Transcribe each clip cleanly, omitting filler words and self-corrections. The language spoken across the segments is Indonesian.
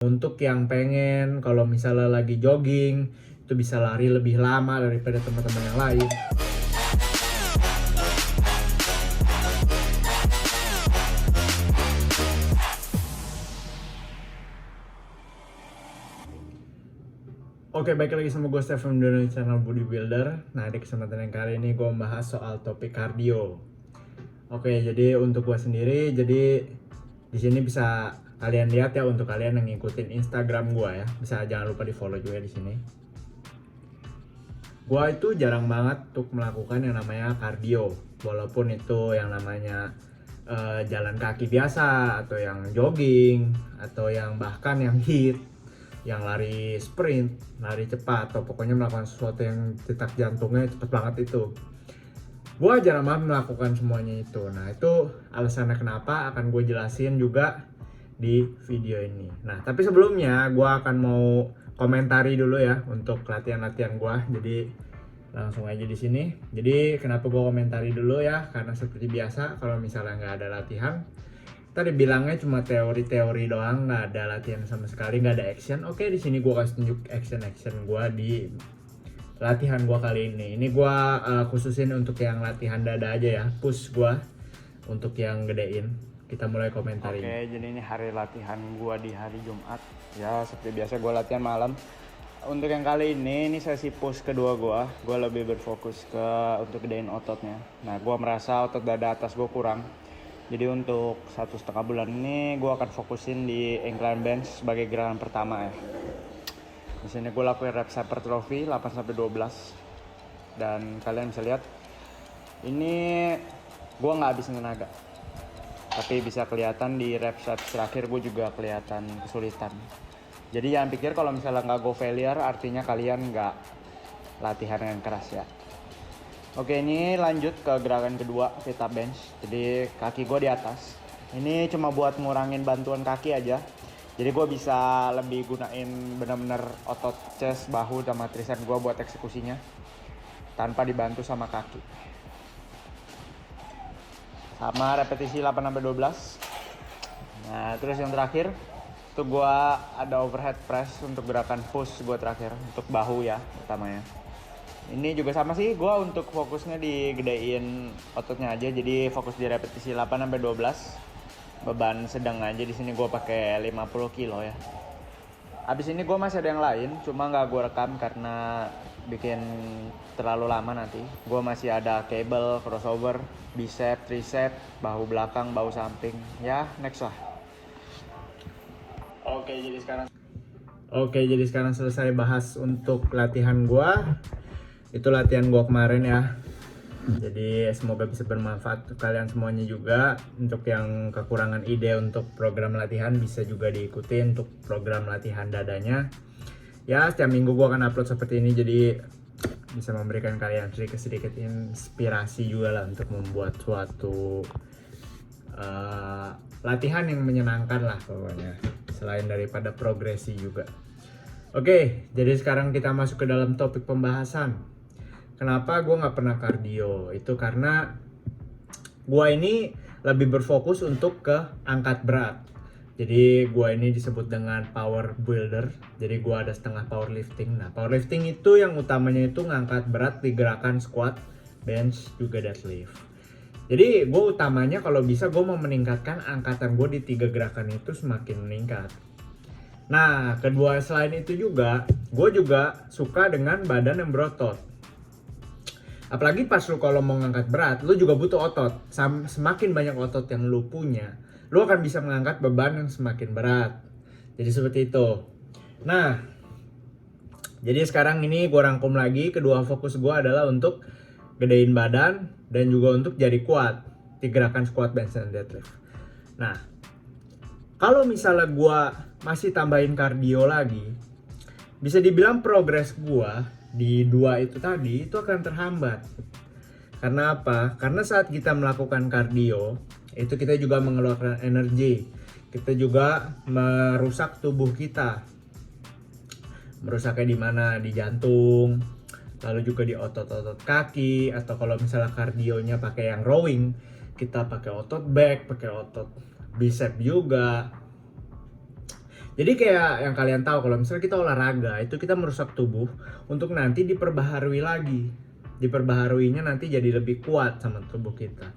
Untuk yang pengen kalau misalnya lagi jogging itu bisa lari lebih lama daripada teman-teman yang lain. Oke, balik lagi sama gue Stefan dari channel Bodybuilder. Nah, di kesempatan yang kali ini gue membahas soal topik kardio. Oke, jadi untuk gue sendiri, jadi di sini bisa kalian lihat ya, untuk kalian yang ngikutin Instagram gue ya, bisa jangan lupa di follow juga di sini. Gue itu jarang banget untuk melakukan yang namanya kardio, walaupun itu yang namanya jalan kaki biasa, atau yang jogging, atau yang bahkan yang HIIT, yang lari sprint, lari cepat, atau pokoknya melakukan sesuatu yang detak jantungnya cepat banget itu. Gue jarang banget melakukan semuanya itu. Nah, itu alasannya kenapa akan gue jelasin juga di video ini. Nah, tapi sebelumnya gue akan mau komentari dulu ya untuk latihan-latihan gue. Jadi langsung aja di sini. Jadi kenapa gue komentari dulu ya? Karena seperti biasa kalau misalnya nggak ada latihan, tadi bilangnya cuma teori-teori doang, nggak ada latihan sama sekali, nggak ada action. Oke, di sini gue kasih tunjuk action gue di latihan gue kali ini. Ini gue khususin untuk yang latihan dada aja ya, push gue untuk yang gedein. Kita mulai komentarin. Oke, jadi ini hari latihan gue di hari Jumat. Ya, seperti biasa gue latihan malam. Untuk yang kali ini sesi push kedua gue lebih berfokus ke untuk gedein ototnya. Nah, gue merasa otot dada atas gue kurang. Jadi untuk 1,5 bulan ini gue akan fokusin di incline bench sebagai gerakan pertama ya. Di sini gue lakuin reps hypertrophy 8-12. Dan kalian bisa lihat ini gue nggak habis tenaga. Tapi bisa kelihatan di reps terakhir gue juga kelihatan kesulitan. Jadi jangan pikir kalau misalnya nggak go failure artinya kalian nggak latihan yang keras ya. Oke, ini lanjut ke gerakan kedua, sit up bench. Jadi kaki gue di atas. Ini cuma buat ngurangin bantuan kaki aja. Jadi gue bisa lebih gunain benar-benar otot chest, bahu, sama tricep gue buat eksekusinya tanpa dibantu sama kaki. Sama repetisi 8-12. Nah, terus yang terakhir itu gue ada overhead press untuk gerakan push gue terakhir, untuk bahu ya utamanya. Ini juga sama sih, gue untuk fokusnya digedein ototnya aja, jadi fokus di repetisi 8-12. Beban sedang aja, di sini gue pakai 50 kilo ya. Abis ini gue masih ada yang lain, cuma nggak gue rekam karena bikin terlalu lama nanti. Gue masih ada cable, crossover, bicep, tricep, bahu belakang, bahu samping. Ya, next lah. Oke, jadi sekarang selesai bahas untuk latihan gue. Itu latihan gue kemarin ya. Jadi semoga bisa bermanfaat untuk kalian semuanya juga. Untuk yang kekurangan ide untuk program latihan bisa juga diikuti untuk program latihan dadanya. Ya, setiap minggu gue akan upload seperti ini, jadi bisa memberikan kalian sedikit-sedikit inspirasi juga lah untuk membuat suatu latihan yang menyenangkan lah pokoknya, selain daripada progresi juga. Oke, jadi sekarang kita masuk ke dalam topik pembahasan. Kenapa gue nggak pernah kardio? Itu karena gue ini lebih berfokus untuk ke angkat berat. Jadi gue ini disebut dengan power builder. Jadi gue ada setengah powerlifting. Nah, powerlifting itu yang utamanya itu ngangkat berat di gerakan squat, bench, juga deadlift. Jadi gue utamanya kalau bisa gue mau meningkatkan angkatan gue di 3 gerakan itu semakin meningkat. Nah, kedua selain itu juga, gue juga suka dengan badan yang berotot. Apalagi pas lu kalau mau ngangkat berat, lu juga butuh otot. Semakin banyak otot yang lu punya, lu akan bisa mengangkat beban yang semakin berat. Jadi seperti itu. Nah, jadi sekarang ini gue rangkum lagi, kedua fokus gue adalah untuk gedein badan dan juga untuk jadi kuat di gerakan squat, bench, dan deadlift. Nah, kalau misalnya gue masih tambahin kardio lagi, bisa dibilang progres gue di dua itu tadi itu akan terhambat. Karena apa? Karena saat kita melakukan kardio, itu kita juga mengeluarkan energi. Kita juga merusak tubuh kita. Merusaknya di mana? Di jantung, lalu juga di otot-otot kaki, atau kalau misalnya kardionya pakai yang rowing, kita pakai otot back, pakai otot bicep juga. Jadi kayak yang kalian tahu kalau misalnya kita olahraga itu kita merusak tubuh untuk nanti diperbaharui lagi. Diperbaharuinya nanti jadi lebih kuat sama tubuh kita.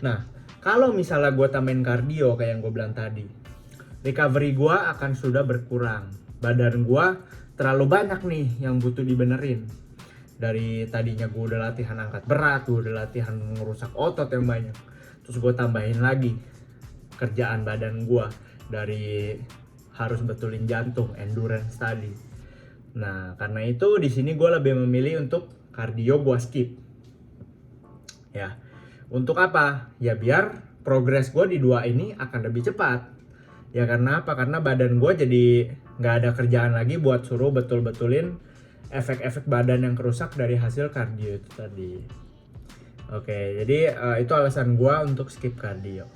Nah, kalau misalnya gue tambahin kardio kayak yang gue bilang tadi, recovery gue akan sudah berkurang. Badan gue terlalu banyak nih yang butuh dibenerin. Dari tadinya gue udah latihan angkat berat, gue udah latihan ngerusak otot yang banyak. Terus gue tambahin lagi kerjaan badan gue dari harus betulin jantung, endurance tadi. Nah, karena itu di sini gue lebih memilih untuk kardio gue skip. Ya, untuk apa? Ya biar progres gue di dua ini akan lebih cepat. Ya karena apa? Karena badan gue jadi nggak ada kerjaan lagi buat suruh betul-betulin efek-efek badan yang kerusak dari hasil kardio itu tadi. Oke, jadi itu alasan gue untuk skip kardio.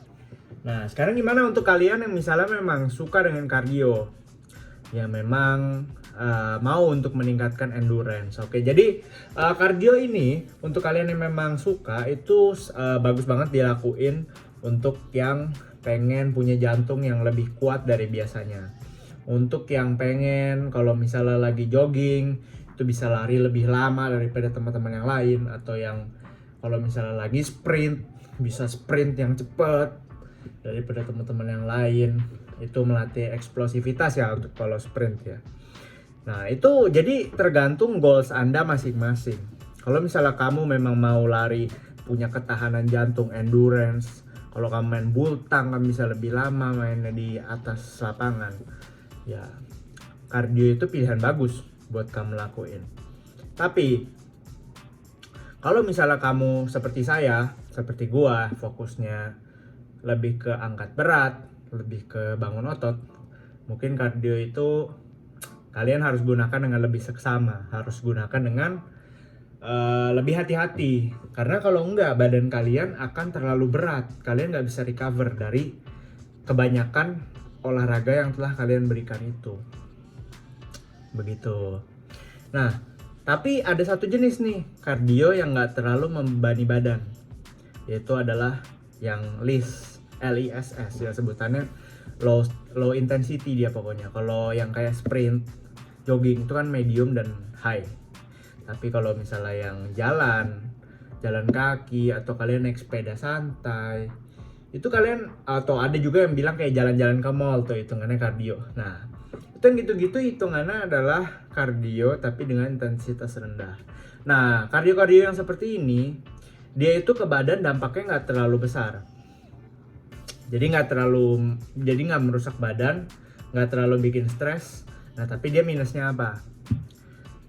Nah, sekarang gimana untuk kalian yang misalnya memang suka dengan kardio? Ya memang mau untuk meningkatkan endurance. Oke, jadi kardio ini untuk kalian yang memang suka itu bagus banget dilakuin untuk yang pengen punya jantung yang lebih kuat dari biasanya. Untuk yang pengen kalau misalnya lagi jogging itu bisa lari lebih lama daripada teman-teman yang lain, atau yang kalau misalnya lagi sprint bisa sprint yang cepet daripada teman-teman yang lain. Itu melatih eksplosivitas ya untuk kalau sprint ya. Nah itu jadi tergantung goals Anda masing-masing. Kalau misalnya kamu memang mau lari punya ketahanan jantung, endurance, kalau kamu main bultang kan bisa lebih lama mainnya di atas lapangan, ya kardio itu pilihan bagus buat kamu lakuin. Tapi kalau misalnya kamu seperti saya, seperti gua, fokusnya lebih ke angkat berat, lebih ke bangun otot, mungkin kardio itu kalian harus gunakan dengan lebih seksama, harus gunakan dengan lebih hati-hati. Karena kalau enggak, badan kalian akan terlalu berat, kalian nggak bisa recover dari kebanyakan olahraga yang telah kalian berikan itu. Begitu. Nah, tapi ada satu jenis nih kardio yang nggak terlalu membebani badan, yaitu adalah yang LISS ya sebutannya, low intensity dia pokoknya. Kalau yang kayak sprint, jogging itu kan medium dan high. Tapi kalau misalnya yang jalan kaki atau kalian naik sepeda santai, itu kalian, atau ada juga yang bilang kayak jalan-jalan ke mall tuh hitungannya kardio. Nah, itu yang gitu-gitu hitungannya adalah kardio tapi dengan intensitas rendah. Nah, kardio-kardio yang seperti ini dia itu ke badan dampaknya nggak terlalu besar. Jadi nggak merusak badan, nggak terlalu bikin stres. Nah, tapi dia minusnya apa?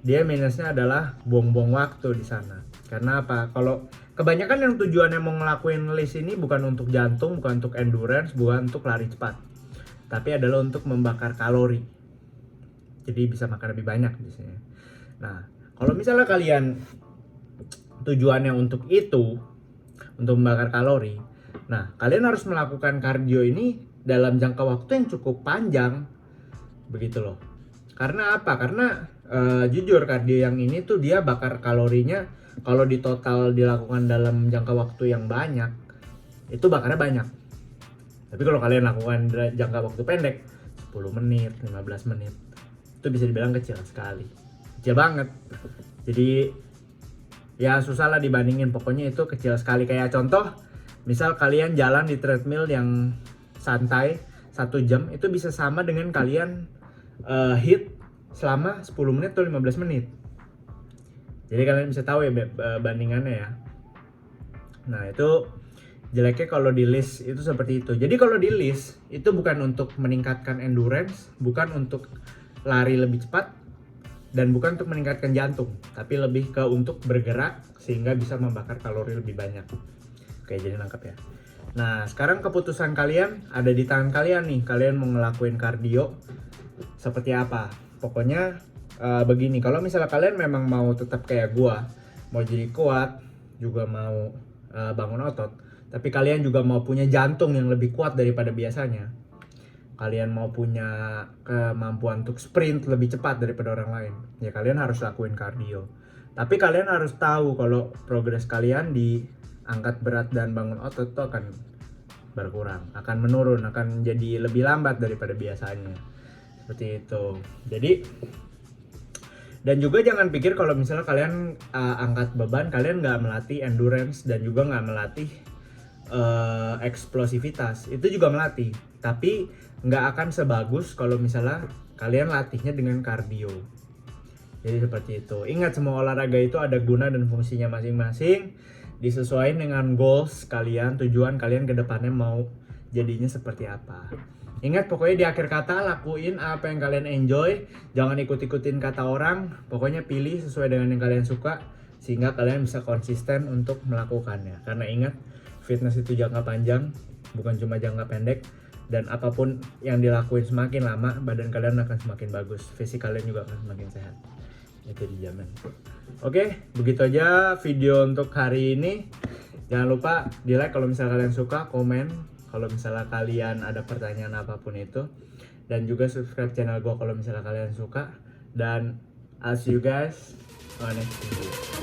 Dia minusnya adalah buang-buang waktu di sana. Karena apa? Kalau kebanyakan yang tujuannya mau ngelakuin list ini bukan untuk jantung, bukan untuk endurance, bukan untuk lari cepat, tapi adalah untuk membakar kalori. Jadi bisa makan lebih banyak biasanya. Nah, kalau misalnya kalian tujuannya untuk itu, untuk membakar kalori, nah kalian harus melakukan kardio ini dalam jangka waktu yang cukup panjang, begitu loh. Karena apa? Karena jujur kardio yang ini tuh dia bakar kalorinya kalau di total dilakukan dalam jangka waktu yang banyak itu bakarnya banyak. Tapi kalau kalian lakukan jangka waktu pendek, 10 menit, 15 menit, itu bisa dibilang kecil sekali, kecil banget. Jadi ya susah lah dibandingin, pokoknya itu kecil sekali. Kayak contoh, misal kalian jalan di treadmill yang santai 1 jam, itu bisa sama dengan kalian hit selama 10 menit atau 15 menit. Jadi kalian bisa tahu ya bandingannya ya. Nah itu jeleknya kalau di list itu seperti itu. Jadi kalau di list itu bukan untuk meningkatkan endurance, bukan untuk lari lebih cepat, dan bukan untuk meningkatkan jantung, tapi lebih ke untuk bergerak sehingga bisa membakar kalori lebih banyak. Oke, jadi nangkep ya. Nah sekarang keputusan kalian ada di tangan kalian nih. Kalian mau ngelakuin kardio seperti apa? Pokoknya begini, kalau misalnya kalian memang mau tetap kayak gua, mau jadi kuat, juga mau bangun otot, tapi kalian juga mau punya jantung yang lebih kuat daripada biasanya, kalian mau punya kemampuan untuk sprint lebih cepat daripada orang lain, ya kalian harus lakuin kardio. Tapi kalian harus tahu kalau progres kalian di angkat berat dan bangun otot itu akan berkurang, akan menurun, akan jadi lebih lambat daripada biasanya. seperti itu. Jadi dan juga jangan pikir kalau misalnya kalian angkat beban, kalian nggak melatih endurance dan juga nggak melatih eksplosivitas. Itu juga melatih, tapi nggak akan sebagus kalau misalnya kalian latihnya dengan kardio. Jadi seperti itu. Ingat, semua olahraga itu ada guna dan fungsinya masing-masing. Disesuaikan dengan goals kalian, tujuan kalian ke depannya mau jadinya seperti apa. Ingat, pokoknya di akhir kata lakuin apa yang kalian enjoy. Jangan ikut-ikutin kata orang. Pokoknya pilih sesuai dengan yang kalian suka, sehingga kalian bisa konsisten untuk melakukannya. Karena ingat, fitness itu jangka panjang, bukan cuma jangka pendek. Dan apapun yang dilakuin semakin lama, badan kalian akan semakin bagus. Fisik kalian juga akan semakin sehat. Itu dijamin. Oke, begitu aja video untuk hari ini. Jangan lupa di like kalau misalnya kalian suka, komen kalau misalnya kalian ada pertanyaan apapun itu, dan juga subscribe channel gue kalau misalnya kalian suka. Dan I'll see you guys on next video.